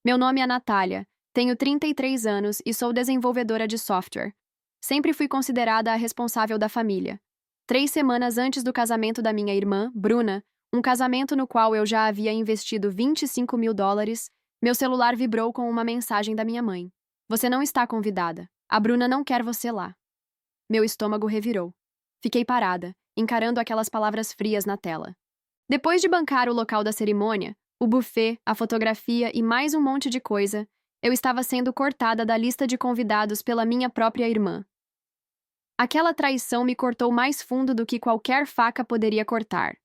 Meu nome é Natália, tenho 33 anos e sou desenvolvedora de software. Sempre fui considerada a responsável da família. 3 semanas antes do casamento da minha irmã, Bruna, um casamento no qual eu já havia investido US$ 25.000, meu celular vibrou com uma mensagem da minha mãe. Você não está convidada. A Bruna não quer você lá. Meu estômago revirou. Fiquei parada, encarando aquelas palavras frias na tela. Depois de bancar o local da cerimônia, o buffet, a fotografia e mais um monte de coisa, eu estava sendo cortada da lista de convidados pela minha própria irmã. Aquela traição me cortou mais fundo do que qualquer faca poderia cortar.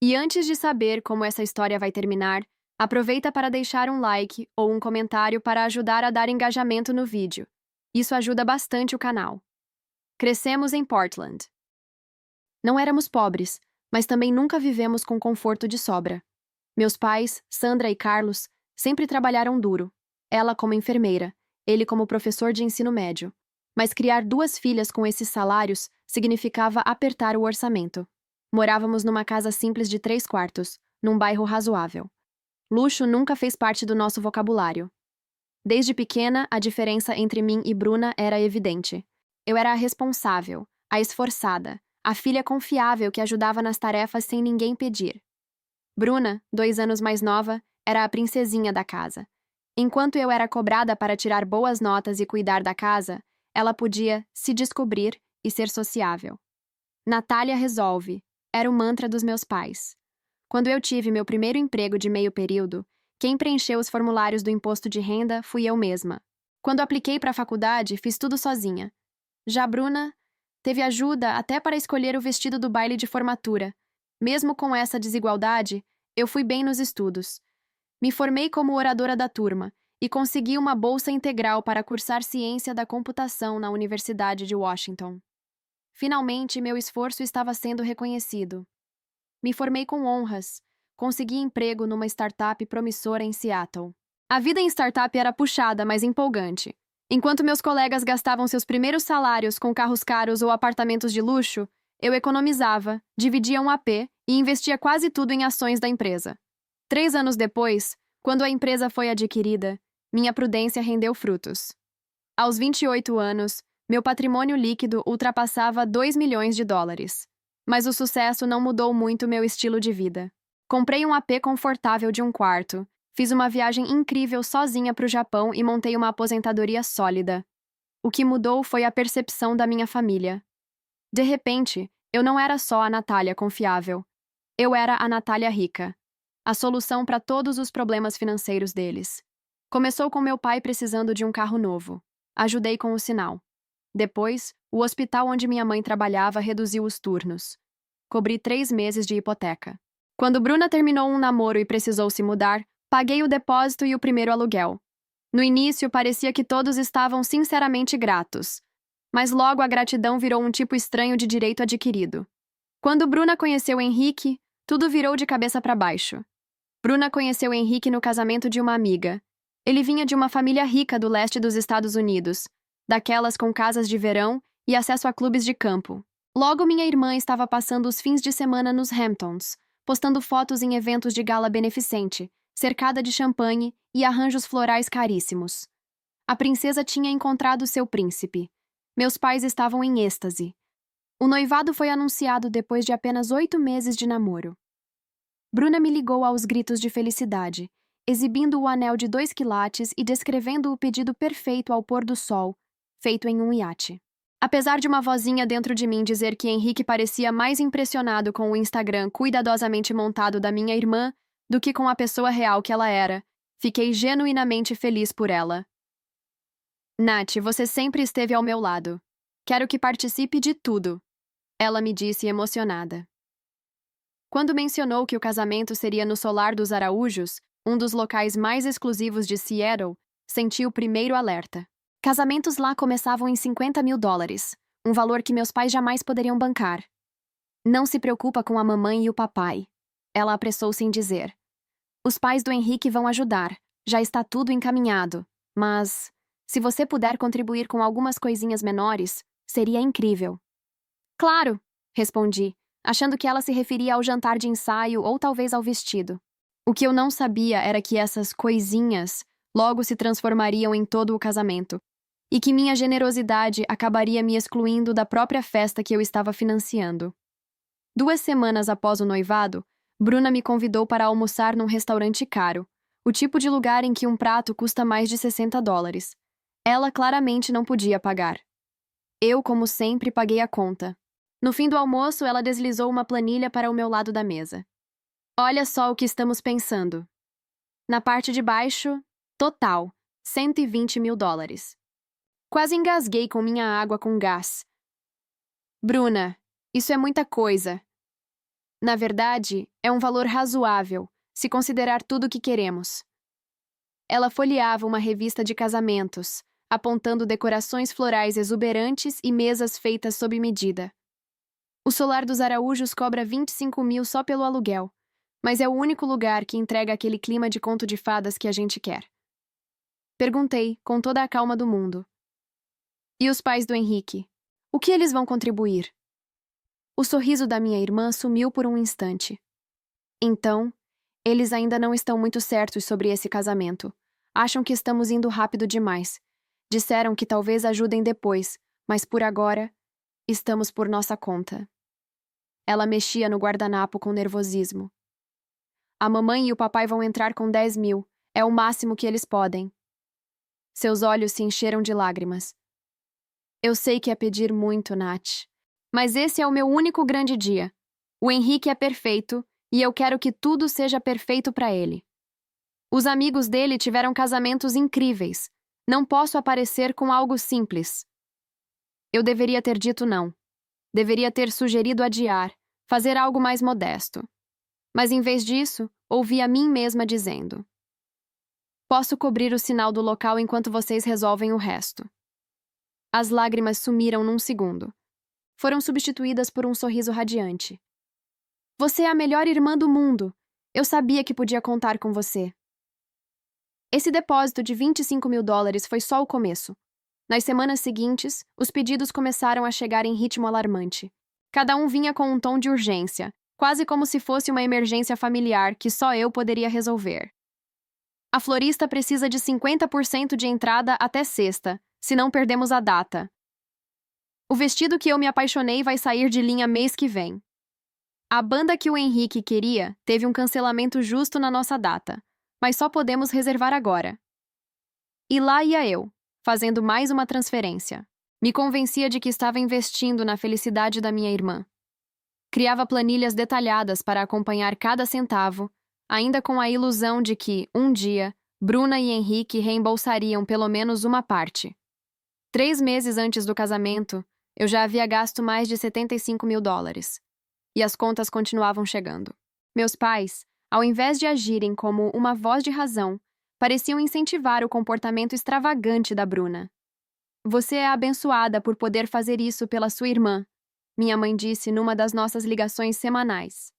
E antes de saber como essa história vai terminar, aproveita para deixar um like ou um comentário para ajudar a dar engajamento no vídeo. Isso ajuda bastante o canal. Crescemos em Portland. Não éramos pobres, mas também nunca vivemos com conforto de sobra. Meus pais, Sandra e Carlos, sempre trabalharam duro. Ela como enfermeira, ele como professor de ensino médio. Mas criar 2 filhas com esses salários significava apertar o orçamento. Morávamos numa casa simples de 3 quartos, num bairro razoável. Luxo nunca fez parte do nosso vocabulário. Desde pequena, a diferença entre mim e Bruna era evidente. Eu era a responsável, a esforçada, a filha confiável que ajudava nas tarefas sem ninguém pedir. Bruna, 2 anos mais nova, era a princesinha da casa. Enquanto eu era cobrada para tirar boas notas e cuidar da casa, ela podia se descobrir e ser sociável. Natália resolve, era o mantra dos meus pais. Quando eu tive meu primeiro emprego de meio período, quem preencheu os formulários do imposto de renda fui eu mesma. Quando apliquei para a faculdade, fiz tudo sozinha. Já Bruna teve ajuda até para escolher o vestido do baile de formatura. Mesmo com essa desigualdade, eu fui bem nos estudos. Me formei como oradora da turma e consegui uma bolsa integral para cursar ciência da computação na Universidade de Washington. Finalmente, meu esforço estava sendo reconhecido. Me formei com honras. Consegui emprego numa startup promissora em Seattle. A vida em startup era puxada, mas empolgante. Enquanto meus colegas gastavam seus primeiros salários com carros caros ou apartamentos de luxo, eu economizava, dividia um AP e investia quase tudo em ações da empresa. 3 anos depois, quando a empresa foi adquirida, minha prudência rendeu frutos. Aos 28 anos, meu patrimônio líquido ultrapassava US$ 2 milhões. Mas o sucesso não mudou muito meu estilo de vida. Comprei um AP confortável de 1 quarto, fiz uma viagem incrível sozinha para o Japão e montei uma aposentadoria sólida. O que mudou foi a percepção da minha família. De repente, eu não era só a Natália confiável. Eu era a Natália rica. A solução para todos os problemas financeiros deles. Começou com meu pai precisando de um carro novo. Ajudei com o sinal. Depois, o hospital onde minha mãe trabalhava reduziu os turnos. Cobri 3 meses de hipoteca. Quando Bruna terminou um namoro e precisou se mudar, paguei o depósito e o primeiro aluguel. No início, parecia que todos estavam sinceramente gratos. Mas logo a gratidão virou um tipo estranho de direito adquirido. Quando Bruna conheceu Henrique, tudo virou de cabeça para baixo. Bruna conheceu Henrique no casamento de uma amiga. Ele vinha de uma família rica do leste dos Estados Unidos, daquelas com casas de verão e acesso a clubes de campo. Logo minha irmã estava passando os fins de semana nos Hamptons, postando fotos em eventos de gala beneficente, cercada de champanhe e arranjos florais caríssimos. A princesa tinha encontrado seu príncipe. Meus pais estavam em êxtase. O noivado foi anunciado depois de apenas 8 meses de namoro. Bruna me ligou aos gritos de felicidade, exibindo o anel de 2 quilates e descrevendo o pedido perfeito ao pôr do sol, feito em um iate. Apesar de uma vozinha dentro de mim dizer que Henrique parecia mais impressionado com o Instagram cuidadosamente montado da minha irmã do que com a pessoa real que ela era, fiquei genuinamente feliz por ela. Nath, você sempre esteve ao meu lado. Quero que participe de tudo, ela me disse emocionada. Quando mencionou que o casamento seria no Solar dos Araújos, um dos locais mais exclusivos de Seattle, senti o primeiro alerta. Casamentos lá começavam em US$ 50.000, um valor que meus pais jamais poderiam bancar. Não se preocupa com a mamãe e o papai, ela apressou-se em dizer. Os pais do Henrique vão ajudar, já está tudo encaminhado, mas, se você puder contribuir com algumas coisinhas menores, seria incrível. Claro, respondi, achando que ela se referia ao jantar de ensaio ou talvez ao vestido. O que eu não sabia era que essas coisinhas logo se transformariam em todo o casamento, e que minha generosidade acabaria me excluindo da própria festa que eu estava financiando. 2 semanas após o noivado, Bruna me convidou para almoçar num restaurante caro, o tipo de lugar em que um prato custa mais de $60. Ela claramente não podia pagar. Eu, como sempre, paguei a conta. No fim do almoço, ela deslizou uma planilha para o meu lado da mesa. Olha só o que estamos pensando. Na parte de baixo, total, $120 mil. Quase engasguei com minha água com gás. Bruna, isso é muita coisa. Na verdade, é um valor razoável, se considerar tudo o que queremos. Ela folheava uma revista de casamentos, apontando decorações florais exuberantes e mesas feitas sob medida. O Solar dos Araújos cobra 25 mil só pelo aluguel, mas é o único lugar que entrega aquele clima de conto de fadas que a gente quer. Perguntei, com toda a calma do mundo. E os pais do Henrique? O que eles vão contribuir? O sorriso da minha irmã sumiu por um instante. Então, eles ainda não estão muito certos sobre esse casamento. Acham que estamos indo rápido demais. Disseram que talvez ajudem depois, mas por agora, estamos por nossa conta. Ela mexia no guardanapo com nervosismo. A mamãe e o papai vão entrar com 10 mil. É o máximo que eles podem. Seus olhos se encheram de lágrimas. Eu sei que é pedir muito, Nath. Mas esse é o meu único grande dia. O Henrique é perfeito e eu quero que tudo seja perfeito para ele. Os amigos dele tiveram casamentos incríveis. Não posso aparecer com algo simples. Eu deveria ter dito não. Deveria ter sugerido adiar, fazer algo mais modesto. Mas em vez disso, ouvi a mim mesma dizendo: posso cobrir o sinal do local enquanto vocês resolvem o resto. As lágrimas sumiram num segundo. Foram substituídas por um sorriso radiante. Você é a melhor irmã do mundo. Eu sabia que podia contar com você. Esse depósito de $25 mil foi só o começo. Nas semanas seguintes, os pedidos começaram a chegar em ritmo alarmante. Cada um vinha com um tom de urgência, quase como se fosse uma emergência familiar que só eu poderia resolver. A florista precisa de 50% de entrada até sexta, senão perdemos a data. O vestido que eu me apaixonei vai sair de linha mês que vem. A banda que o Henrique queria teve um cancelamento justo na nossa data, mas só podemos reservar agora. E lá ia eu, fazendo mais uma transferência. Me convencia de que estava investindo na felicidade da minha irmã. Criava planilhas detalhadas para acompanhar cada centavo, ainda com a ilusão de que, um dia, Bruna e Henrique reembolsariam pelo menos uma parte. 3 meses antes do casamento, eu já havia gasto mais de $75 mil. E as contas continuavam chegando. Meus pais, ao invés de agirem como uma voz de razão, pareciam incentivar o comportamento extravagante da Bruna. Você é abençoada por poder fazer isso pela sua irmã, minha mãe disse numa das nossas ligações semanais.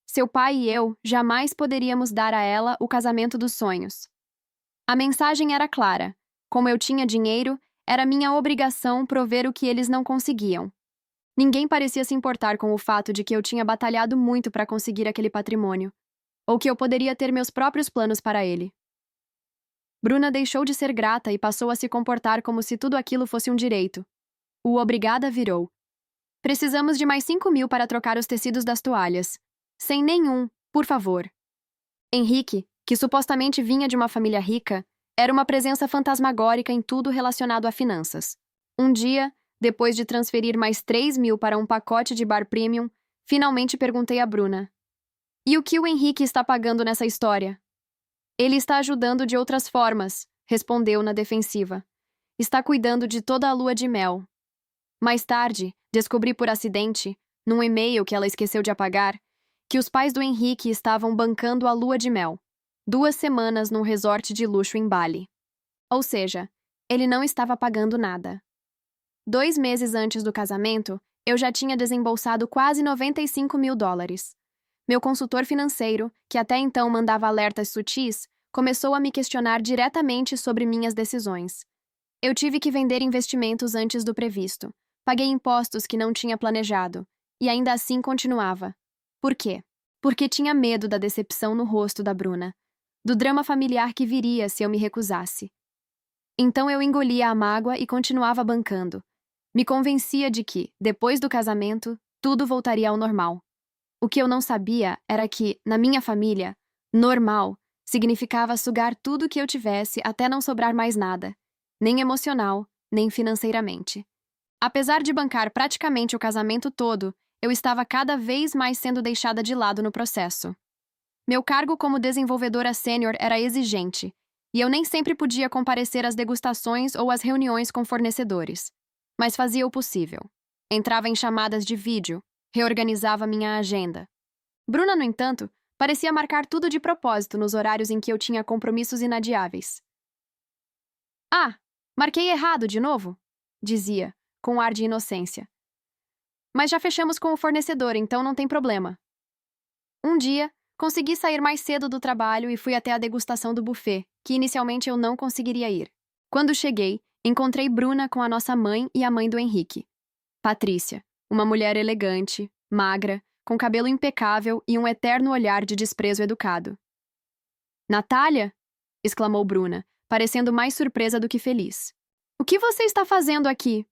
Seu pai e eu jamais poderíamos dar a ela o casamento dos sonhos. A mensagem era clara. Como eu tinha dinheiro, era minha obrigação prover o que eles não conseguiam. Ninguém parecia se importar com o fato de que eu tinha batalhado muito para conseguir aquele patrimônio, ou que eu poderia ter meus próprios planos para ele. Bruna deixou de ser grata e passou a se comportar como se tudo aquilo fosse um direito. O obrigada virou: precisamos de mais 5 mil para trocar os tecidos das toalhas. Sem nenhum, por favor. Henrique, que supostamente vinha de uma família rica, era uma presença fantasmagórica em tudo relacionado a finanças. Um dia, depois de transferir mais 3 mil para um pacote de bar premium, finalmente perguntei a Bruna: e o que o Henrique está pagando nessa história? Ele está ajudando de outras formas, respondeu na defensiva. Está cuidando de toda a lua de mel. Mais tarde, descobri por acidente, num e-mail que ela esqueceu de apagar, que os pais do Henrique estavam bancando a lua de mel, 2 semanas num resort de luxo em Bali. Ou seja, ele não estava pagando nada. 2 meses antes do casamento, eu já tinha desembolsado quase $95 mil. Meu consultor financeiro, que até então mandava alertas sutis, começou a me questionar diretamente sobre minhas decisões. Eu tive que vender investimentos antes do previsto. Paguei impostos que não tinha planejado. E ainda assim continuava. Por quê? Porque tinha medo da decepção no rosto da Bruna. do drama familiar que viria se eu me recusasse. Então eu engolia a mágoa e continuava bancando. Me convencia de que, depois do casamento, tudo voltaria ao normal. O que eu não sabia era que, na minha família, normal significava sugar tudo que eu tivesse até não sobrar mais nada, nem emocional, nem financeiramente. Apesar de bancar praticamente o casamento todo, eu estava cada vez mais sendo deixada de lado no processo. Meu cargo como desenvolvedora sênior era exigente, e eu nem sempre podia comparecer às degustações ou às reuniões com fornecedores. Mas fazia o possível. Entrava em chamadas de vídeo, reorganizava minha agenda. Bruna, no entanto, parecia marcar tudo de propósito nos horários em que eu tinha compromissos inadiáveis. Ah, marquei errado de novo, dizia, com um ar de inocência. Mas já fechamos com o fornecedor, então não tem problema. Um dia, consegui sair mais cedo do trabalho e fui até a degustação do buffet, que inicialmente eu não conseguiria ir. Quando cheguei, encontrei Bruna com a nossa mãe e a mãe do Henrique. Patrícia, uma mulher elegante, magra, com cabelo impecável e um eterno olhar de desprezo educado. Natália? Exclamou Bruna, parecendo mais surpresa do que feliz. O que você está fazendo aqui?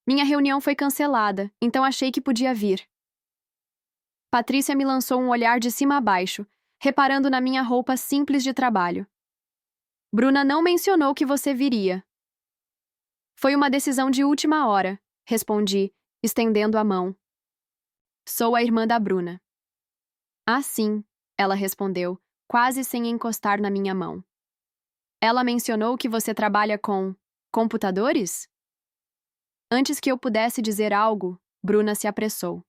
Minha reunião foi cancelada, então achei que podia vir. Patrícia me lançou um olhar de cima a baixo, reparando na minha roupa simples de trabalho. Bruna não mencionou que você viria. Foi uma decisão de última hora, respondi, estendendo a mão. Sou a irmã da Bruna. Ah, sim, ela respondeu, quase sem encostar na minha mão. Ela mencionou que você trabalha com computadores? Antes que eu pudesse dizer algo, Bruna se apressou.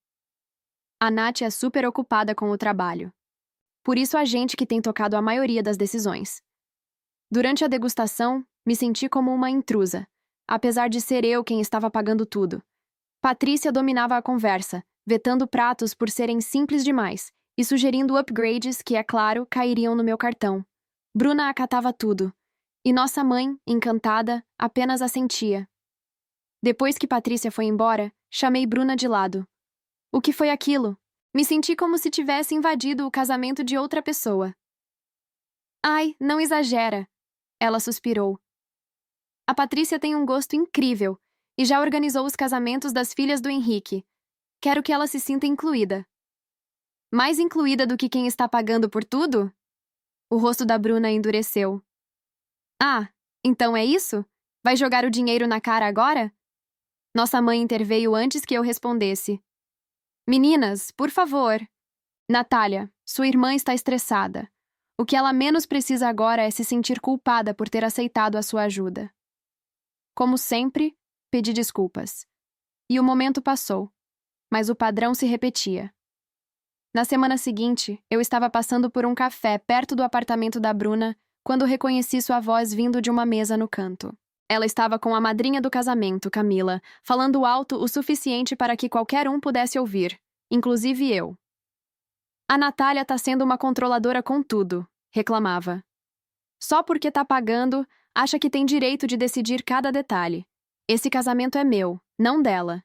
A Nath é super ocupada com o trabalho. Por isso a gente que tem tocado a maioria das decisões. Durante a degustação, me senti como uma intrusa, apesar de ser eu quem estava pagando tudo. Patrícia dominava a conversa, vetando pratos por serem simples demais e sugerindo upgrades que, é claro, cairiam no meu cartão. Bruna acatava tudo, e nossa mãe, encantada, apenas assentia. Depois que Patrícia foi embora, chamei Bruna de lado. O que foi aquilo? Me senti como se tivesse invadido o casamento de outra pessoa. Ai, não exagera. Ela suspirou. A Patrícia tem um gosto incrível e já organizou os casamentos das filhas do Henrique. Quero que ela se sinta incluída. Mais incluída do que quem está pagando por tudo? O rosto da Bruna endureceu. Ah, então é isso? Vai jogar o dinheiro na cara agora? Nossa mãe interveio antes que eu respondesse. Meninas, por favor. Natália, sua irmã está estressada. O que ela menos precisa agora é se sentir culpada por ter aceitado a sua ajuda. Como sempre, pedi desculpas. E o momento passou, mas o padrão se repetia. Na semana seguinte, eu estava passando por um café perto do apartamento da Bruna quando reconheci sua voz vindo de uma mesa no canto. Ela estava com a madrinha do casamento, Camila, falando alto o suficiente para que qualquer um pudesse ouvir, inclusive eu. A Natália tá sendo uma controladora com tudo, reclamava. Só porque tá pagando, acha que tem direito de decidir cada detalhe. Esse casamento é meu, não dela.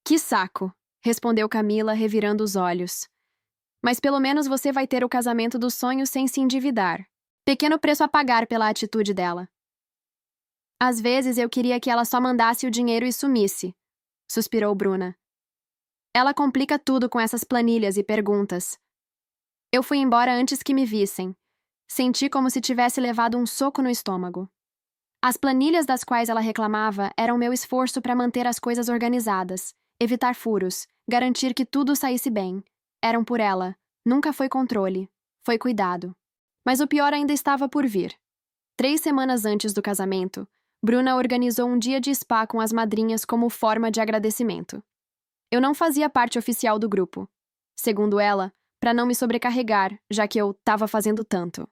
Que saco, respondeu Camila, revirando os olhos. Mas pelo menos você vai ter o casamento dos sonhos sem se endividar. Pequeno preço a pagar pela atitude dela. Às vezes eu queria que ela só mandasse o dinheiro e sumisse, suspirou Bruna. Ela complica tudo com essas planilhas e perguntas. Eu fui embora antes que me vissem. Senti como se tivesse levado um soco no estômago. As planilhas das quais ela reclamava eram meu esforço para manter as coisas organizadas, evitar furos, garantir que tudo saísse bem. Eram por ela. Nunca foi controle. Foi cuidado. Mas o pior ainda estava por vir. 3 semanas antes do casamento, Bruna organizou um dia de spa com as madrinhas como forma de agradecimento. Eu não fazia parte oficial do grupo. Segundo ela, para não me sobrecarregar, já que eu estava fazendo tanto.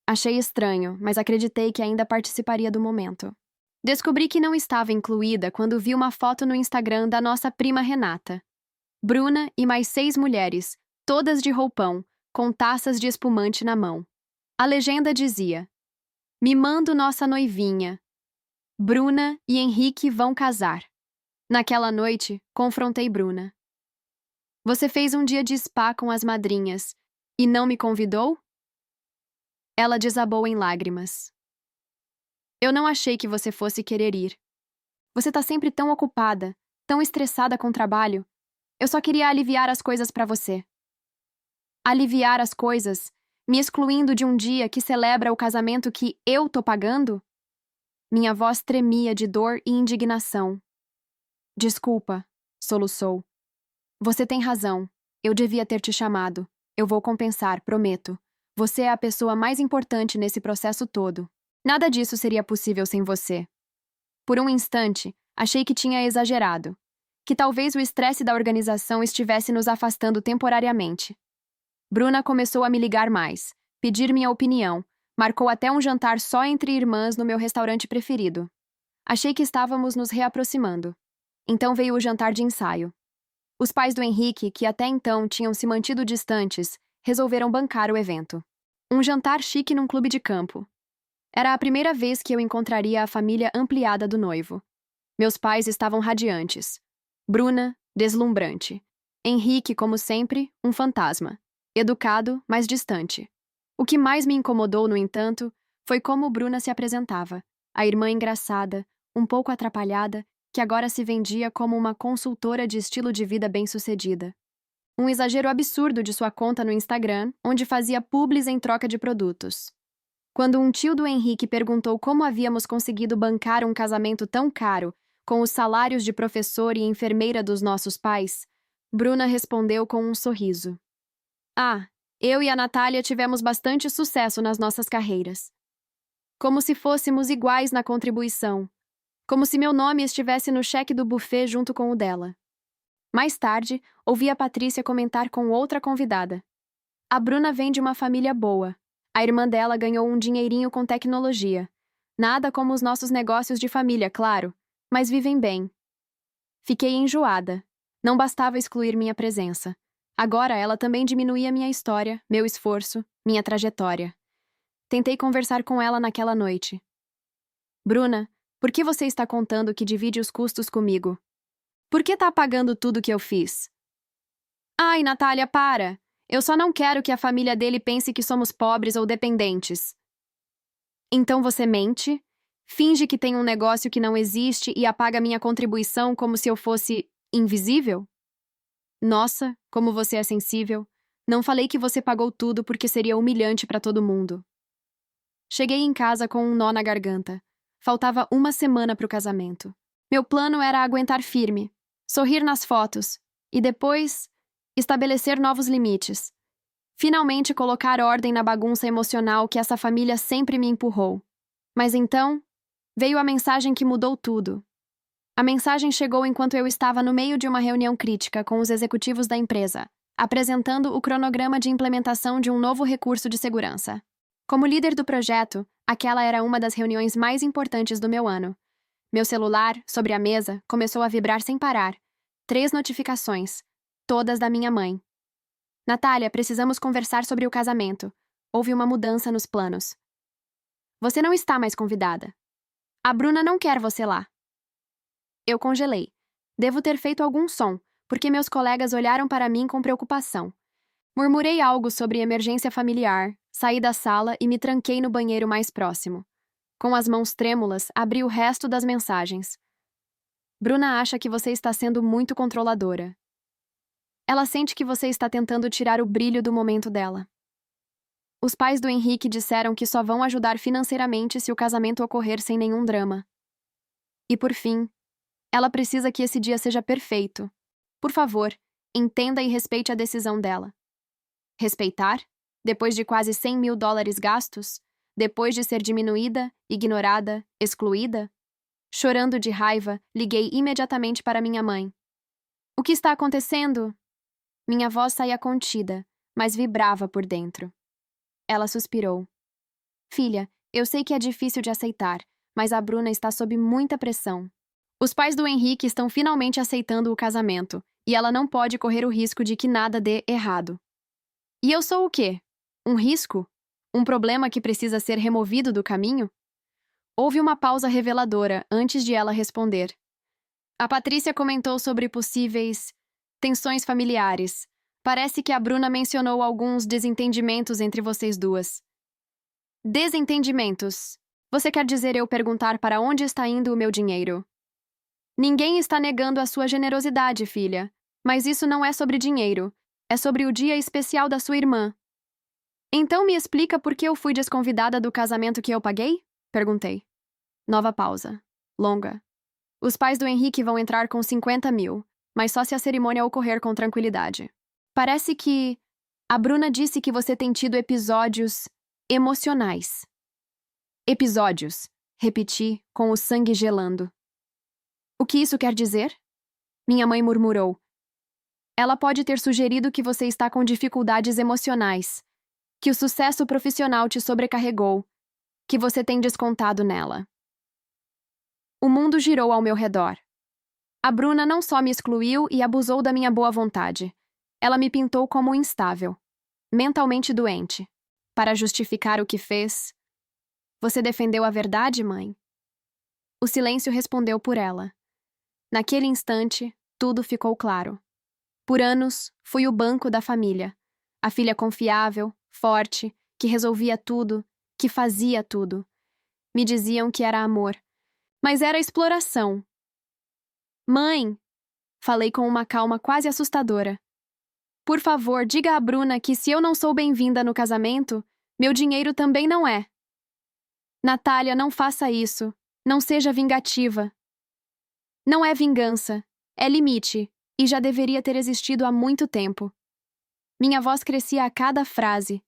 Achei estranho, mas acreditei que ainda participaria do momento. Descobri que não estava incluída quando vi uma foto no Instagram da nossa prima Renata. Bruna e mais 6 mulheres, todas de roupão, com taças de espumante na mão. A legenda dizia: Mimando nossa noivinha. Bruna e Henrique vão casar. Naquela noite, confrontei Bruna. Você fez um dia de spa com as madrinhas e não me convidou? Ela desabou em lágrimas. Eu não achei que você fosse querer ir. Você tá sempre tão ocupada, tão estressada com o trabalho. Eu só queria aliviar as coisas pra você. Aliviar as coisas, me excluindo de um dia que celebra o casamento que eu tô pagando? Minha voz tremia de dor e indignação. Desculpa, soluçou. Você tem razão. Eu devia ter te chamado. Eu vou compensar, prometo. Você é a pessoa mais importante nesse processo todo. Nada disso seria possível sem você. Por um instante, achei que tinha exagerado. Que talvez o estresse da organização estivesse nos afastando temporariamente. Bruna começou a me ligar mais, pedir minha opinião, marcou até um jantar só entre irmãs no meu restaurante preferido. Achei que estávamos nos reaproximando. Então veio o jantar de ensaio. Os pais do Henrique, que até então tinham se mantido distantes, resolveram bancar o evento. Um jantar chique num clube de campo. Era a primeira vez que eu encontraria a família ampliada do noivo. Meus pais estavam radiantes. Bruna, deslumbrante. Henrique, como sempre, um fantasma. Educado, mas distante. O que mais me incomodou, no entanto, foi como Bruna se apresentava. A irmã engraçada, um pouco atrapalhada, que agora se vendia como uma consultora de estilo de vida bem-sucedida. Um exagero absurdo de sua conta no Instagram, onde fazia publis em troca de produtos. Quando um tio do Henrique perguntou como havíamos conseguido bancar um casamento tão caro, com os salários de professor e enfermeira dos nossos pais, Bruna respondeu com um sorriso. Ah, eu e a Natália tivemos bastante sucesso nas nossas carreiras. Como se fôssemos iguais na contribuição. Como se meu nome estivesse no cheque do buffet junto com o dela. Mais tarde, ouvi a Patrícia comentar com outra convidada. A Bruna vem de uma família boa. A irmã dela ganhou um dinheirinho com tecnologia. Nada como os nossos negócios de família, claro, mas vivem bem. Fiquei enjoada. Não bastava excluir minha presença. Agora ela também diminuía minha história, meu esforço, minha trajetória. Tentei conversar com ela naquela noite. Bruna, por que você está contando que divide os custos comigo? Por que tá apagando tudo que eu fiz? Ai, Natália, para! Eu só não quero que a família dele pense que somos pobres ou dependentes. Então você mente, finge que tem um negócio que não existe e apaga minha contribuição como se eu fosse invisível? Nossa, como você é sensível. Não falei que você pagou tudo porque seria humilhante para todo mundo. Cheguei em casa com um nó na garganta. Faltava uma semana para o casamento. Meu plano era aguentar firme, sorrir nas fotos e depois estabelecer novos limites. Finalmente colocar ordem na bagunça emocional que essa família sempre me empurrou. Mas então, veio a mensagem que mudou tudo. A mensagem chegou enquanto eu estava no meio de uma reunião crítica com os executivos da empresa, apresentando o cronograma de implementação de um novo recurso de segurança. Como líder do projeto, aquela era uma das reuniões mais importantes do meu ano. Meu celular, sobre a mesa, começou a vibrar sem parar. 3 notificações, todas da minha mãe. Natália, precisamos conversar sobre o casamento. Houve uma mudança nos planos. Você não está mais convidada. A Bruna não quer você lá. Eu congelei. Devo ter feito algum som, porque meus colegas olharam para mim com preocupação. Murmurei algo sobre emergência familiar, saí da sala e me tranquei no banheiro mais próximo. Com as mãos trêmulas, abri o resto das mensagens. Bruna acha que você está sendo muito controladora. Ela sente que você está tentando tirar o brilho do momento dela. Os pais do Henrique disseram que só vão ajudar financeiramente se o casamento ocorrer sem nenhum drama. E por fim, ela precisa que esse dia seja perfeito. Por favor, entenda e respeite a decisão dela. Respeitar? Depois de quase $100.000 gastos? Depois de ser diminuída, ignorada, excluída? Chorando de raiva, liguei imediatamente para minha mãe. O que está acontecendo? Minha voz saía contida, mas vibrava por dentro. Ela suspirou. Filha, eu sei que é difícil de aceitar, mas a Bruna está sob muita pressão. Os pais do Henrique estão finalmente aceitando o casamento, e ela não pode correr o risco de que nada dê errado. E eu sou o quê? Um risco? Um problema que precisa ser removido do caminho? Houve uma pausa reveladora antes de ela responder. A Patrícia comentou sobre possíveis tensões familiares. Parece que a Bruna mencionou alguns desentendimentos entre vocês duas. Desentendimentos. Você quer dizer eu perguntar para onde está indo o meu dinheiro? Ninguém está negando a sua generosidade, filha. Mas isso não é sobre dinheiro. É sobre o dia especial da sua irmã. Então me explica por que eu fui desconvidada do casamento que eu paguei? Perguntei. Nova pausa. Longa. Os pais do Henrique vão entrar com 50 mil, mas só se a cerimônia ocorrer com tranquilidade. Parece que... A Bruna disse que você tem tido episódios emocionais. Episódios, repeti, com o sangue gelando. O que isso quer dizer? Minha mãe murmurou. Ela pode ter sugerido que você está com dificuldades emocionais, que o sucesso profissional te sobrecarregou, que você tem descontado nela. O mundo girou ao meu redor. A Bruna não só me excluiu e abusou da minha boa vontade. Ela me pintou como instável, mentalmente doente. Para justificar o que fez, você defendeu a verdade, mãe? O silêncio respondeu por ela. Naquele instante, tudo ficou claro. Por anos, fui o banco da família. A filha confiável, forte, que resolvia tudo, que fazia tudo. Me diziam que era amor. Mas era exploração. Mãe! Falei com uma calma quase assustadora. Por favor, diga à Bruna que se eu não sou bem-vinda no casamento, meu dinheiro também não é. Natália, não faça isso. Não seja vingativa. Não é vingança. É limite. E já deveria ter existido há muito tempo. Minha voz crescia a cada frase.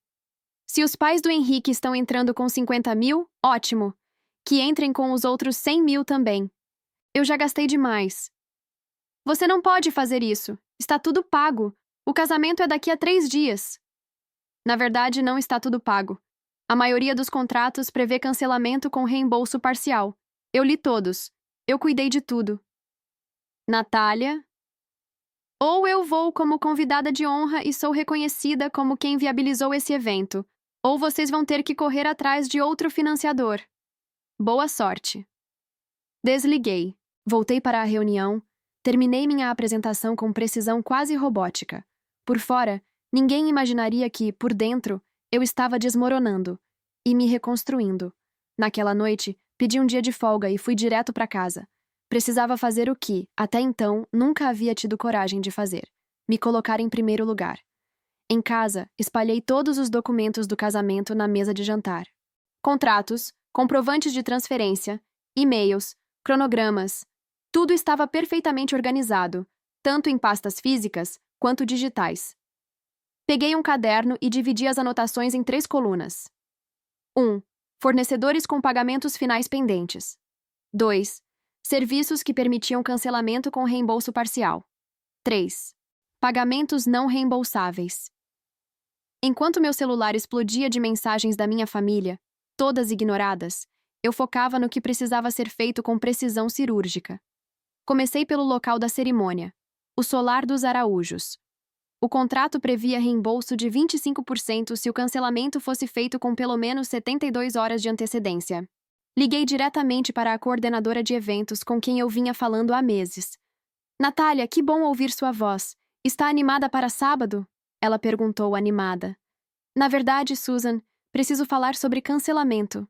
Se os pais do Henrique estão entrando com 50 mil, ótimo. Que entrem com os outros 100 mil também. Eu já gastei demais. Você não pode fazer isso. Está tudo pago. O casamento é daqui a 3 dias. Na verdade, não está tudo pago. A maioria dos contratos prevê cancelamento com reembolso parcial. Eu li todos. Eu cuidei de tudo. Natália? Ou eu vou como convidada de honra e sou reconhecida como quem viabilizou esse evento, ou vocês vão ter que correr atrás de outro financiador. Boa sorte. Desliguei. Voltei para a reunião. Terminei minha apresentação com precisão quase robótica. Por fora, ninguém imaginaria que, por dentro, eu estava desmoronando e me reconstruindo. Naquela noite, pedi um dia de folga e fui direto para casa. Precisava fazer o que, até então, nunca havia tido coragem de fazer: me colocar em primeiro lugar. Em casa, espalhei todos os documentos do casamento na mesa de jantar. Contratos, comprovantes de transferência, e-mails, cronogramas. Tudo estava perfeitamente organizado, tanto em pastas físicas quanto digitais. Peguei um caderno e dividi as anotações em 3 colunas. 1. Fornecedores com pagamentos finais pendentes. 2. Serviços que permitiam cancelamento com reembolso parcial. 3. Pagamentos não reembolsáveis. Enquanto meu celular explodia de mensagens da minha família, todas ignoradas, eu focava no que precisava ser feito com precisão cirúrgica. Comecei pelo local da cerimônia, o solar dos Araújos. O contrato previa reembolso de 25% se o cancelamento fosse feito com pelo menos 72 horas de antecedência. Liguei diretamente para a coordenadora de eventos com quem eu vinha falando há meses. Natália, que bom ouvir sua voz. Está animada para sábado? Ela perguntou, animada. Na verdade, Susan, preciso falar sobre cancelamento.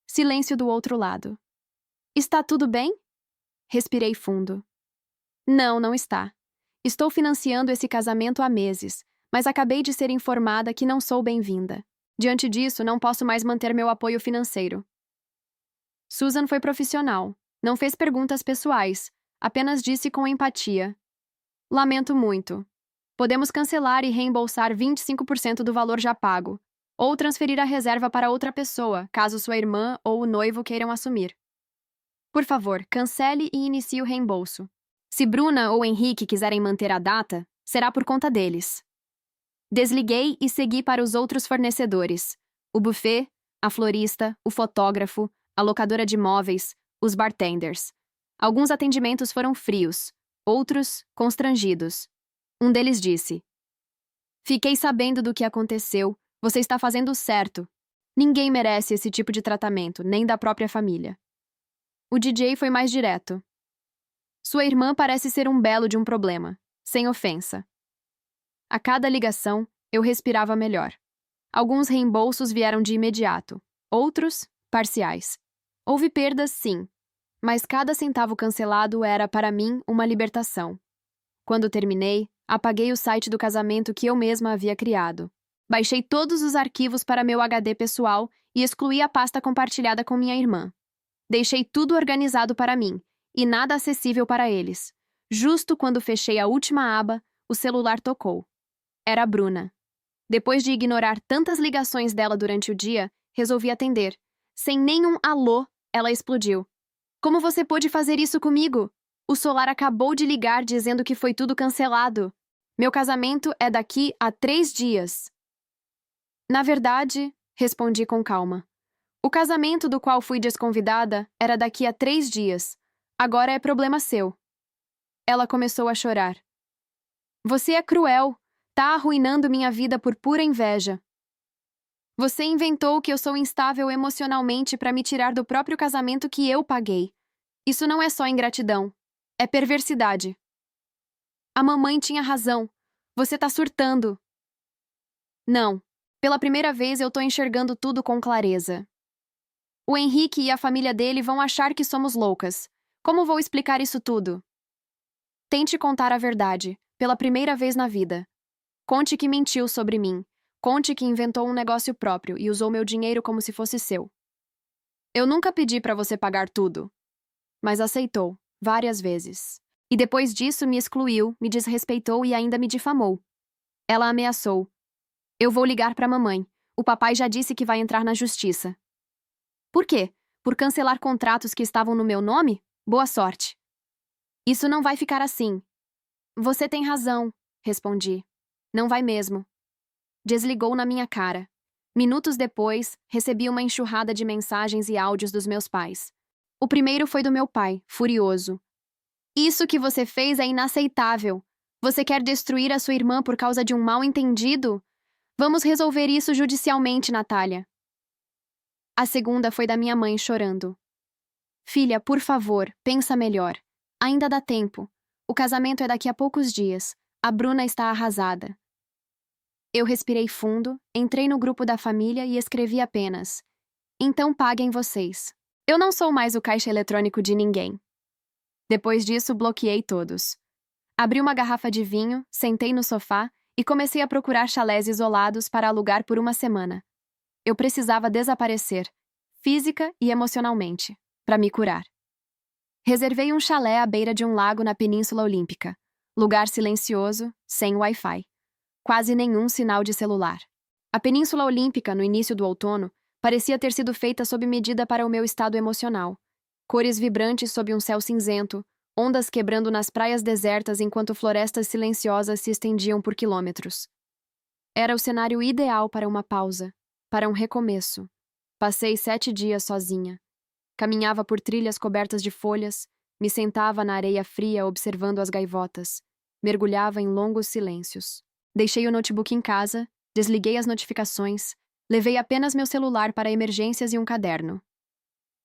Silêncio do outro lado. Está tudo bem? Respirei fundo. Não, não está. Estou financiando esse casamento há meses, mas acabei de ser informada que não sou bem-vinda. Diante disso, não posso mais manter meu apoio financeiro. Susan foi profissional. Não fez perguntas pessoais. Apenas disse com empatia. Lamento muito. Podemos cancelar e reembolsar 25% do valor já pago, ou transferir a reserva para outra pessoa, caso sua irmã ou o noivo queiram assumir. Por favor, cancele e inicie o reembolso. Se Bruna ou Henrique quiserem manter a data, será por conta deles. Desliguei e segui para os outros fornecedores: o buffet, a florista, o fotógrafo, a locadora de móveis, os bartenders. Alguns atendimentos foram frios, outros constrangidos. Um deles disse: Fiquei sabendo do que aconteceu. Você está fazendo o certo. Ninguém merece esse tipo de tratamento, nem da própria família. O DJ foi mais direto. Sua irmã parece ser um belo de um problema, sem ofensa. A cada ligação, eu respirava melhor. Alguns reembolsos vieram de imediato, outros, parciais. Houve perdas, sim, mas cada centavo cancelado era, para mim, uma libertação. Quando terminei, apaguei o site do casamento que eu mesma havia criado. Baixei todos os arquivos para meu HD pessoal e excluí a pasta compartilhada com minha irmã. Deixei tudo organizado para mim e nada acessível para eles. Justo quando fechei a última aba, o celular tocou. Era a Bruna. Depois de ignorar tantas ligações dela durante o dia, resolvi atender. Sem nenhum alô, ela explodiu. Como você pôde fazer isso comigo? O Solar acabou de ligar dizendo que foi tudo cancelado. Meu casamento é daqui a 3 dias. Na verdade, respondi com calma. O casamento do qual fui desconvidada era daqui a 3 dias. Agora é problema seu. Ela começou a chorar. Você é cruel. Tá arruinando minha vida por pura inveja. Você inventou que eu sou instável emocionalmente para me tirar do próprio casamento que eu paguei. Isso não é só ingratidão. É perversidade. A mamãe tinha razão. Você tá surtando. Não. Pela primeira vez eu tô enxergando tudo com clareza. O Henrique e a família dele vão achar que somos loucas. Como vou explicar isso tudo? Tente contar a verdade, pela primeira vez na vida. Conte que mentiu sobre mim. Conte que inventou um negócio próprio e usou meu dinheiro como se fosse seu. Eu nunca pedi para você pagar tudo. Mas aceitou, várias vezes. E depois disso me excluiu, me desrespeitou e ainda me difamou. Ela ameaçou. Eu vou ligar para a mamãe. O papai já disse que vai entrar na justiça. Por quê? Por cancelar contratos que estavam no meu nome? Boa sorte. Isso não vai ficar assim. Você tem razão, respondi. Não vai mesmo. Desligou na minha cara. Minutos depois, recebi uma enxurrada de mensagens e áudios dos meus pais. O primeiro foi do meu pai, furioso. Isso que você fez é inaceitável. Você quer destruir a sua irmã por causa de um mal-entendido? Vamos resolver isso judicialmente, Natália. A segunda foi da minha mãe chorando. Filha, por favor, pensa melhor. Ainda dá tempo. O casamento é daqui a poucos dias. A Bruna está arrasada. Eu respirei fundo, entrei no grupo da família e escrevi apenas: então paguem vocês. Eu não sou mais o caixa eletrônico de ninguém. Depois disso, bloqueei todos. Abri uma garrafa de vinho, sentei no sofá e comecei a procurar chalés isolados para alugar por uma semana. Eu precisava desaparecer, física e emocionalmente, para me curar. Reservei um chalé à beira de um lago na Península Olímpica. Lugar silencioso, sem Wi-Fi. Quase nenhum sinal de celular. A Península Olímpica, no início do outono, parecia ter sido feita sob medida para o meu estado emocional. Cores vibrantes sob um céu cinzento, ondas quebrando nas praias desertas enquanto florestas silenciosas se estendiam por quilômetros. Era o cenário ideal para uma pausa, para um recomeço. Passei 7 dias sozinha. Caminhava por trilhas cobertas de folhas, me sentava na areia fria observando as gaivotas, mergulhava em longos silêncios. Deixei o notebook em casa, desliguei as notificações, levei apenas meu celular para emergências e um caderno.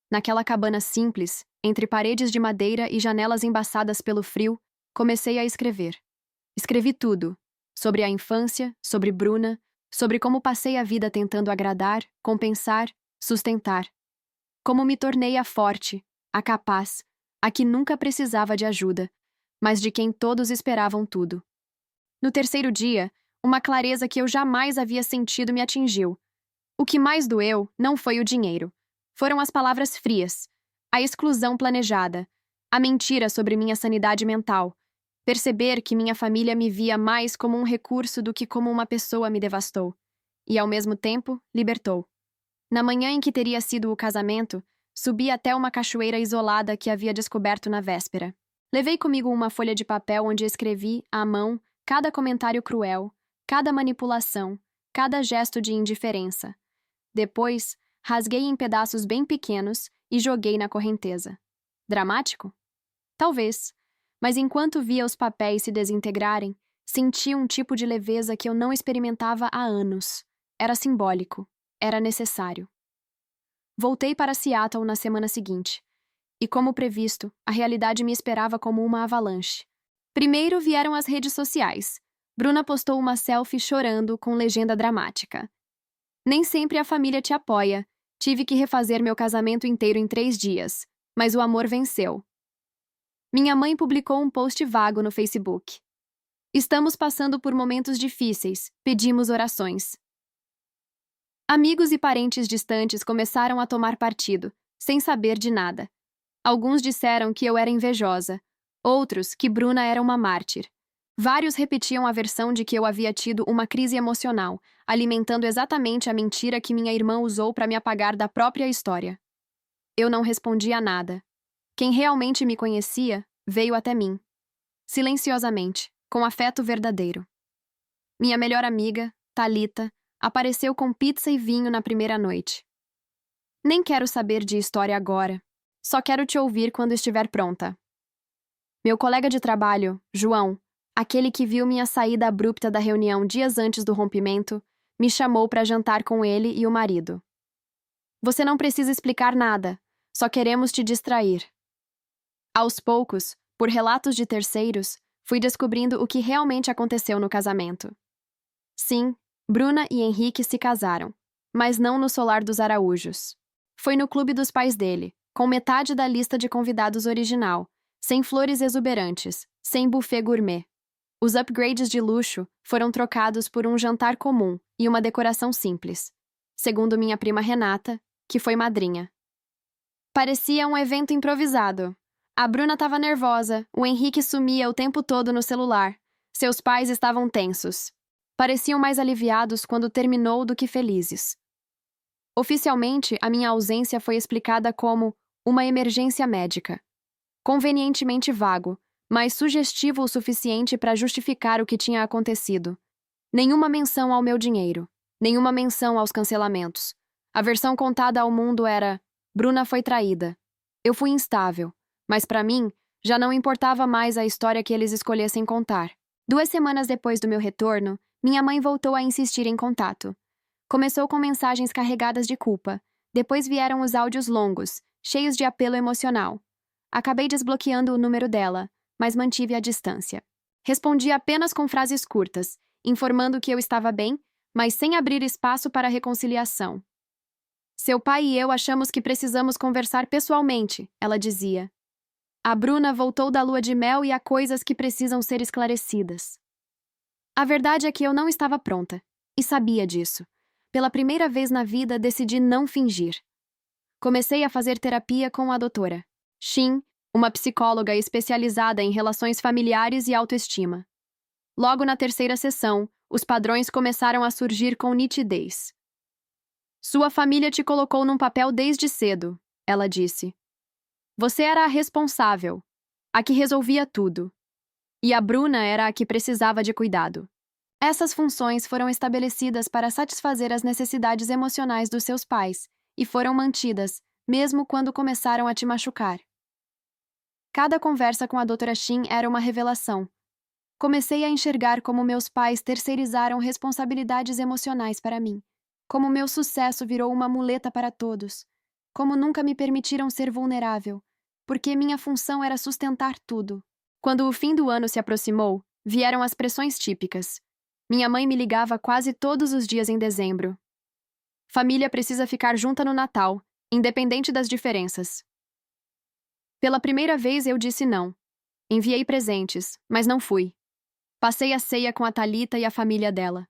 Naquela cabana simples, entre paredes de madeira e janelas embaçadas pelo frio, comecei a escrever. Escrevi tudo. Sobre a infância, sobre Bruna, sobre como passei a vida tentando agradar, compensar, sustentar. Como me tornei a forte, a capaz, a que nunca precisava de ajuda, mas de quem todos esperavam tudo. No terceiro dia, uma clareza que eu jamais havia sentido me atingiu. O que mais doeu não foi o dinheiro. Foram as palavras frias, a exclusão planejada, a mentira sobre minha sanidade mental. Perceber que minha família me via mais como um recurso do que como uma pessoa me devastou. E, ao mesmo tempo, libertou. Na manhã em que teria sido o casamento, subi até uma cachoeira isolada que havia descoberto na véspera. Levei comigo uma folha de papel onde escrevi, à mão, cada comentário cruel, cada manipulação, cada gesto de indiferença. Depois, rasguei em pedaços bem pequenos e joguei na correnteza. Dramático? Talvez. Mas enquanto via os papéis se desintegrarem, senti um tipo de leveza que eu não experimentava há anos. Era simbólico. Era necessário. Voltei para Seattle na semana seguinte. E, como previsto, a realidade me esperava como uma avalanche. Primeiro vieram as redes sociais. Bruna postou uma selfie chorando com legenda dramática. Nem sempre a família te apoia. Tive que refazer meu casamento inteiro em 3 dias, mas o amor venceu. Minha mãe publicou um post vago no Facebook. Estamos passando por momentos difíceis, pedimos orações. Amigos e parentes distantes começaram a tomar partido, sem saber de nada. Alguns disseram que eu era invejosa, outros que Bruna era uma mártir. Vários repetiam a versão de que eu havia tido uma crise emocional, alimentando exatamente a mentira que minha irmã usou para me apagar da própria história. Eu não respondia nada. Quem realmente me conhecia veio até mim. Silenciosamente, com afeto verdadeiro. Minha melhor amiga, Thalita, apareceu com pizza e vinho na primeira noite. Nem quero saber de história agora. Só quero te ouvir quando estiver pronta. Meu colega de trabalho, João, aquele que viu minha saída abrupta da reunião dias antes do rompimento, me chamou para jantar com ele e o marido. Você não precisa explicar nada, só queremos te distrair. Aos poucos, por relatos de terceiros, fui descobrindo o que realmente aconteceu no casamento. Sim, Bruna e Henrique se casaram, mas não no solar dos Araújos. Foi no clube dos pais dele, com metade da lista de convidados original, sem flores exuberantes, sem buffet gourmet. Os upgrades de luxo foram trocados por um jantar comum e uma decoração simples, segundo minha prima Renata, que foi madrinha. Parecia um evento improvisado. A Bruna estava nervosa, o Henrique sumia o tempo todo no celular. Seus pais estavam tensos. Pareciam mais aliviados quando terminou do que felizes. Oficialmente, a minha ausência foi explicada como uma emergência médica. Convenientemente vago, mas sugestivo o suficiente para justificar o que tinha acontecido. Nenhuma menção ao meu dinheiro, nenhuma menção aos cancelamentos. A versão contada ao mundo era: Bruna foi traída. Eu fui instável, mas para mim, já não importava mais a história que eles escolhessem contar. 2 semanas depois do meu retorno, minha mãe voltou a insistir em contato. Começou com mensagens carregadas de culpa. Depois vieram os áudios longos, cheios de apelo emocional. Acabei desbloqueando o número dela, mas mantive a distância. Respondi apenas com frases curtas, informando que eu estava bem, mas sem abrir espaço para reconciliação. Seu pai e eu achamos que precisamos conversar pessoalmente, ela dizia. A Bruna voltou da lua de mel e há coisas que precisam ser esclarecidas. A verdade é que eu não estava pronta, e sabia disso. Pela primeira vez na vida, decidi não fingir. Comecei a fazer terapia com a doutora Shin, uma psicóloga especializada em relações familiares e autoestima. Logo na 3ª sessão, os padrões começaram a surgir com nitidez. Sua família te colocou num papel desde cedo, ela disse. Você era a responsável, a que resolvia tudo. E a Bruna era a que precisava de cuidado. Essas funções foram estabelecidas para satisfazer as necessidades emocionais dos seus pais e foram mantidas, mesmo quando começaram a te machucar. Cada conversa com a doutora Shin era uma revelação. Comecei a enxergar como meus pais terceirizaram responsabilidades emocionais para mim, como meu sucesso virou uma muleta para todos, como nunca me permitiram ser vulnerável, porque minha função era sustentar tudo. Quando o fim do ano se aproximou, vieram as pressões típicas. Minha mãe me ligava quase todos os dias em dezembro. Família precisa ficar junta no Natal, independente das diferenças. Pela primeira vez eu disse não. Enviei presentes, mas não fui. Passei a ceia com a Thalita e a família dela.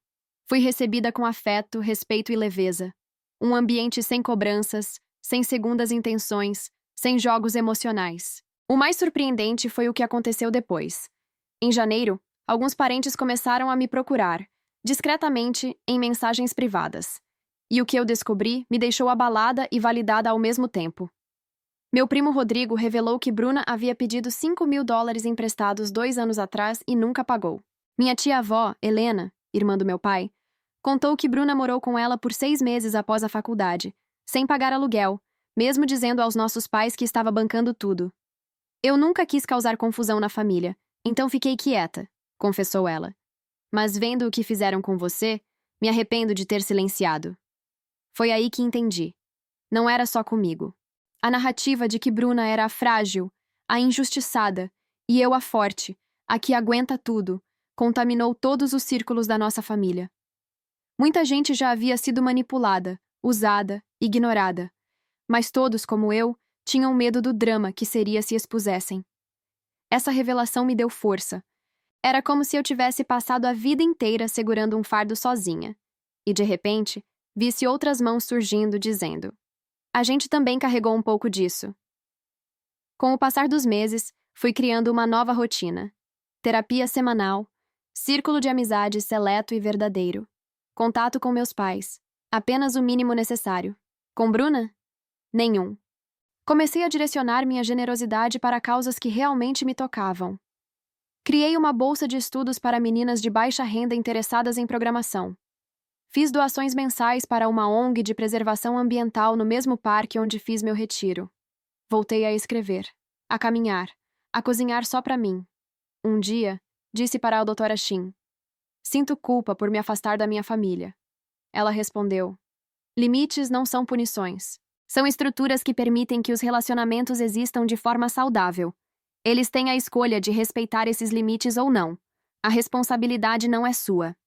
Fui recebida com afeto, respeito e leveza. Um ambiente sem cobranças, sem segundas intenções, sem jogos emocionais. O mais surpreendente foi o que aconteceu depois. Em janeiro, alguns parentes começaram a me procurar, discretamente, em mensagens privadas. E o que eu descobri me deixou abalada e validada ao mesmo tempo. Meu primo Rodrigo revelou que Bruna havia pedido $5.000 emprestados 2 anos atrás e nunca pagou. Minha tia-avó, Helena, irmã do meu pai, contou que Bruna morou com ela por 6 meses após a faculdade, sem pagar aluguel, mesmo dizendo aos nossos pais que estava bancando tudo. Eu nunca quis causar confusão na família, então fiquei quieta, confessou ela. Mas vendo o que fizeram com você, me arrependo de ter silenciado. Foi aí que entendi. Não era só comigo. A narrativa de que Bruna era a frágil, a injustiçada, e eu a forte, a que aguenta tudo, contaminou todos os círculos da nossa família. Muita gente já havia sido manipulada, usada, ignorada. Mas todos, como eu, tinham medo do drama que seria se expusessem. Essa revelação me deu força. Era como se eu tivesse passado a vida inteira segurando um fardo sozinha. E, de repente, visse outras mãos surgindo, dizendo: a gente também carregou um pouco disso. Com o passar dos meses, fui criando uma nova rotina. Terapia semanal, círculo de amizade seleto e verdadeiro, contato com meus pais, apenas o mínimo necessário. Com Bruna? Nenhum. Comecei a direcionar minha generosidade para causas que realmente me tocavam. Criei uma bolsa de estudos para meninas de baixa renda interessadas em programação. Fiz doações mensais para uma ONG de preservação ambiental no mesmo parque onde fiz meu retiro. Voltei a escrever, a caminhar, a cozinhar só para mim. Um dia, disse para a doutora Shin: sinto culpa por me afastar da minha família. Ela respondeu: limites não são punições. São estruturas que permitem que os relacionamentos existam de forma saudável. Eles têm a escolha de respeitar esses limites ou não. A responsabilidade não é sua.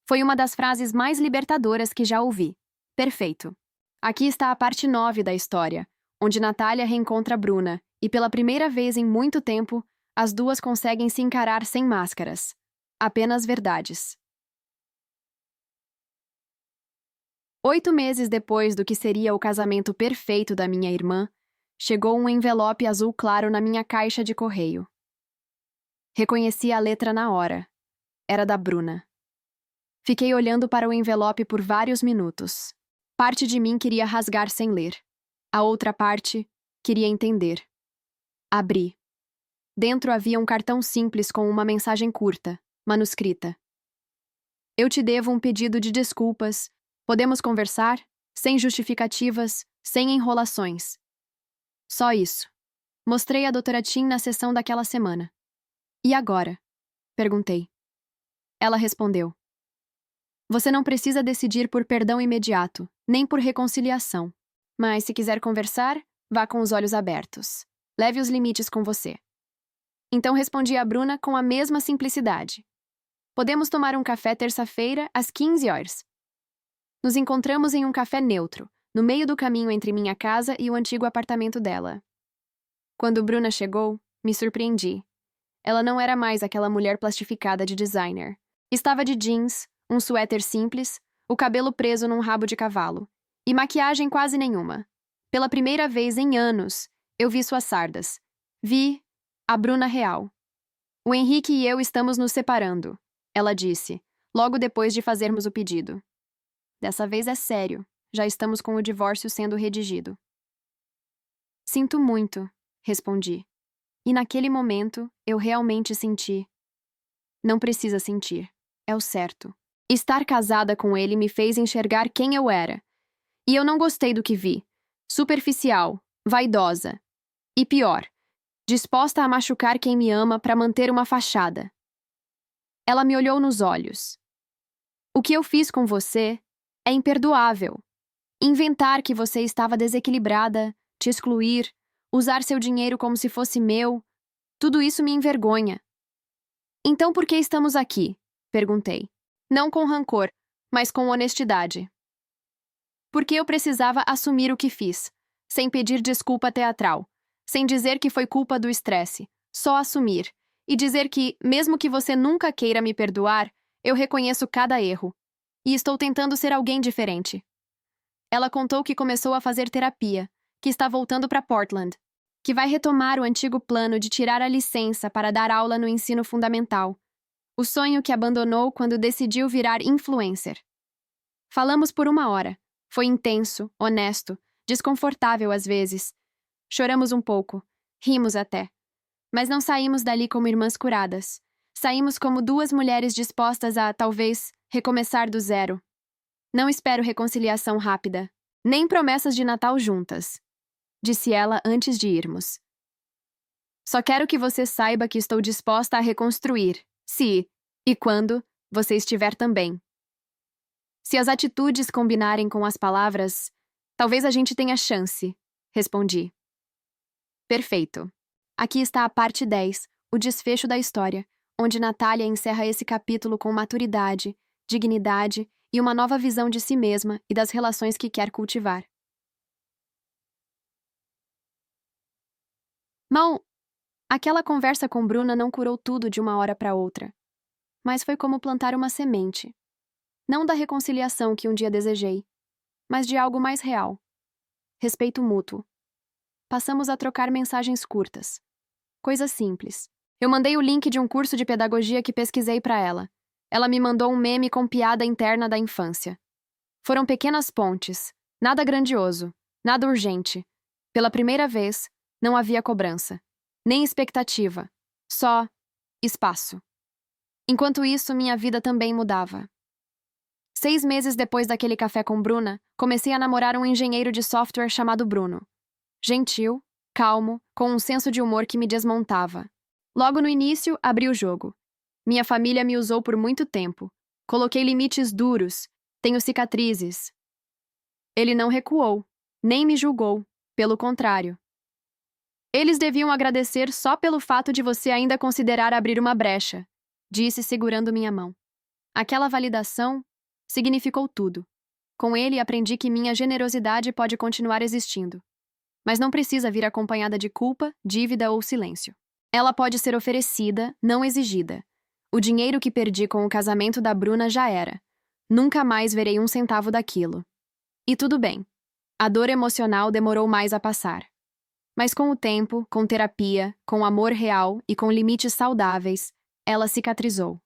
Foi uma das frases mais libertadoras que já ouvi. Perfeito. Aqui está a parte 9 da história, onde Natália reencontra Bruna, e pela primeira vez em muito tempo, as duas conseguem se encarar sem máscaras. Apenas verdades. 8 meses depois do que seria o casamento perfeito da minha irmã, chegou um envelope azul claro na minha caixa de correio. Reconheci a letra na hora. Era da Bruna. Fiquei olhando para o envelope por vários minutos. Parte de mim queria rasgar sem ler. A outra parte queria entender. Abri. Dentro havia um cartão simples com uma mensagem curta, manuscrita. Eu te devo um pedido de desculpas. Podemos conversar? Sem justificativas, sem enrolações. Só isso. Mostrei a doutora Tim na sessão daquela semana. E agora? Perguntei. Ela respondeu: você não precisa decidir por perdão imediato, nem por reconciliação. Mas se quiser conversar, vá com os olhos abertos. Leve os limites com você. Então respondi a Bruna com a mesma simplicidade. Podemos tomar um café terça-feira às 15 horas. Nos encontramos em um café neutro, no meio do caminho entre minha casa e o antigo apartamento dela. Quando Bruna chegou, me surpreendi. Ela não era mais aquela mulher plastificada de designer. Estava de jeans, um suéter simples, o cabelo preso num rabo de cavalo, e maquiagem quase nenhuma. Pela primeira vez em anos, eu vi suas sardas. Vi a Bruna real. O Henrique e eu estamos nos separando, ela disse, logo depois de fazermos o pedido. Dessa vez é sério, já estamos com o divórcio sendo redigido. Sinto muito, respondi. E naquele momento, eu realmente senti. Não precisa sentir, é o certo. Estar casada com ele me fez enxergar quem eu era. E eu não gostei do que vi. Superficial, vaidosa. E pior, disposta a machucar quem me ama para manter uma fachada. Ela me olhou nos olhos. O que eu fiz com você é imperdoável. Inventar que você estava desequilibrada, te excluir, usar seu dinheiro como se fosse meu, tudo isso me envergonha. Então por que estamos aqui? Perguntei. Não com rancor, mas com honestidade. Porque eu precisava assumir o que fiz, sem pedir desculpa teatral, sem dizer que foi culpa do estresse, só assumir, e dizer que, mesmo que você nunca queira me perdoar, eu reconheço cada erro, e estou tentando ser alguém diferente. Ela contou que começou a fazer terapia, que está voltando para Portland, que vai retomar o antigo plano de tirar a licença para dar aula no ensino fundamental, o sonho que abandonou quando decidiu virar influencer. Falamos por 1 hora. Foi intenso, honesto, desconfortável às vezes. Choramos um pouco, rimos até. Mas não saímos dali como irmãs curadas. Saímos como 2 mulheres dispostas a, talvez, recomeçar do zero. Não espero reconciliação rápida, nem promessas de Natal juntas, disse ela antes de irmos. Só quero que você saiba que estou disposta a reconstruir, se, e quando, você estiver também. Se as atitudes combinarem com as palavras, talvez a gente tenha chance, respondi. Perfeito. Aqui está a parte 10, o desfecho da história, onde Natália encerra esse capítulo com maturidade, dignidade e uma nova visão de si mesma e das relações que quer cultivar. Mal, aquela conversa com Bruna não curou tudo de uma hora para outra, mas foi como plantar uma semente. Não da reconciliação que um dia desejei, mas de algo mais real. Respeito mútuo. Passamos a trocar mensagens curtas. Coisas simples. Eu mandei o link de um curso de pedagogia que pesquisei para ela. Ela me mandou um meme com piada interna da infância. Foram pequenas pontes. Nada grandioso. Nada urgente. Pela primeira vez, não havia cobrança. Nem expectativa. Só espaço. Enquanto isso, minha vida também mudava. 6 meses depois daquele café com Bruna, comecei a namorar um engenheiro de software chamado Bruno. Gentil, calmo, com um senso de humor que me desmontava. Logo no início, abri o jogo. Minha família me usou por muito tempo. Coloquei limites duros. Tenho cicatrizes. Ele não recuou, nem me julgou. Pelo contrário. Eles deviam agradecer só pelo fato de você ainda considerar abrir uma brecha, disse segurando minha mão. Aquela validação significou tudo. Com ele aprendi que minha generosidade pode continuar existindo. Mas não precisa vir acompanhada de culpa, dívida ou silêncio. Ela pode ser oferecida, não exigida. O dinheiro que perdi com o casamento da Bruna já era. Nunca mais verei um centavo daquilo. E tudo bem. A dor emocional demorou mais a passar. Mas com o tempo, com terapia, com amor real e com limites saudáveis, ela cicatrizou.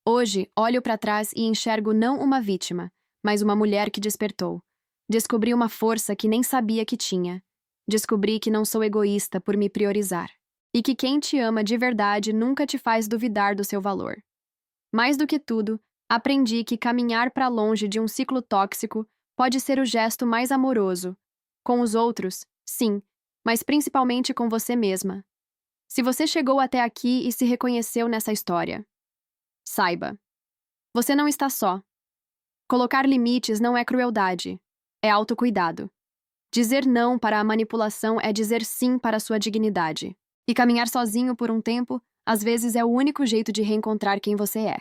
Hoje, olho para trás e enxergo não uma vítima, mas uma mulher que despertou. Descobri uma força que nem sabia que tinha. Descobri que não sou egoísta por me priorizar. E que quem te ama de verdade nunca te faz duvidar do seu valor. Mais do que tudo, aprendi que caminhar para longe de um ciclo tóxico pode ser o gesto mais amoroso. Com os outros, sim, mas principalmente com você mesma. Se você chegou até aqui e se reconheceu nessa história, saiba, você não está só. Colocar limites não é crueldade, é autocuidado. Dizer não para a manipulação é dizer sim para a sua dignidade. E caminhar sozinho por um tempo, às vezes é o único jeito de reencontrar quem você é.